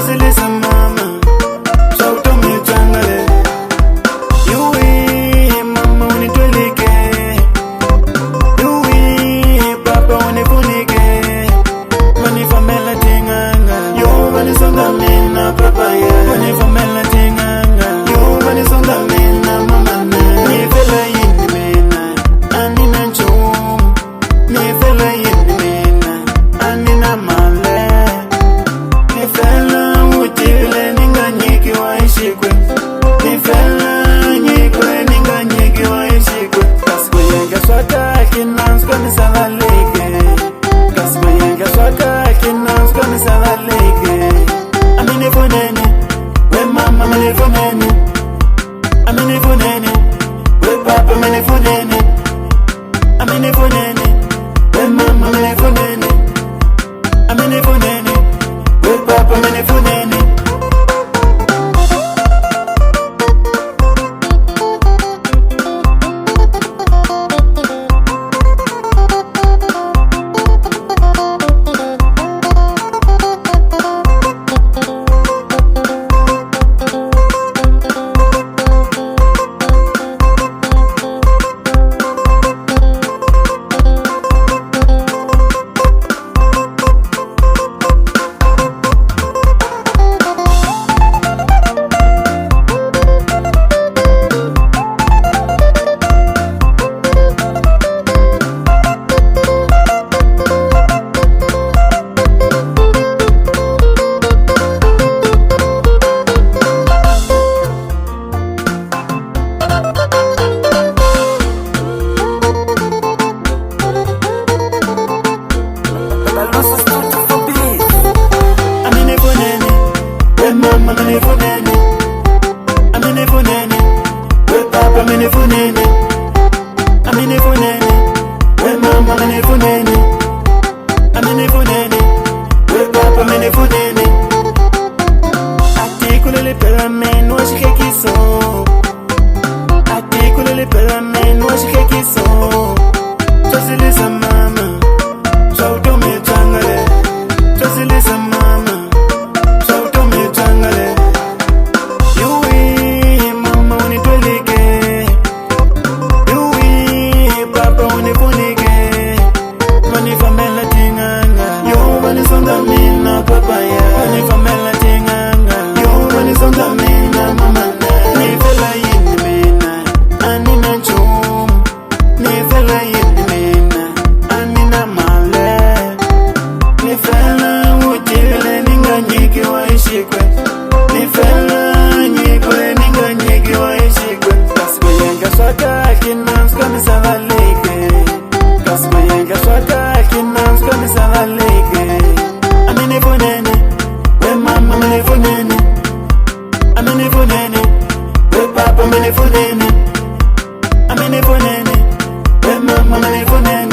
Chosilisa mama, chautume changale. Yui mama unitwelike, yui papa unifunike. Manifamela tinganga, yo manisonga mina papa ya. Manifamela tinganga, yo manisonga mina mama na. Nifela yindi mina, anina nchumu. Nifela yindi mina, anina male. Nifela utile ninga nyiki wa ishikwe. Nifela nyikwe ninga nyiki wa ishikwe. Kasiko yenga swaka kinansko nisalaleke. Kasiko yenga swaka kinansko nisalaleke. Amine funene, we mama amine funene. Amine funene, we papa amine funene. Amine funene, we mama amine funene. Amine funene, we papa amine funene. Amine funene, amine funene, we papa amine funene. Amine funene, we mama amine funene. Amine funene, we papa amine funene. Atikulele pela men washike kiso. Atikulele pela men washike kiso. Chosilisa mama, chautume changale. Chosilisa mama, chautume changale. Yui mama unitwelike, yui papa unifunike. Manifamela tinganga, yo manisonga mina papa ya. Manifamela tinganga, yo manisonga mina mama na. Nifela yindi mina, anina nchumu. Nifela yindi mina, anina male. Nifela utile ninga nyiki wa ishikwe. Nifela nyikwe ninga nyiki wa ishikwe. Kasiko yenga swaka kinansko nisalaleke. Kasiko yenga swaka kinansko nisalaleke. Amine funene, we mama amine funene. Amine funene, we papa amine funene. Amine funene, we mama amine funene.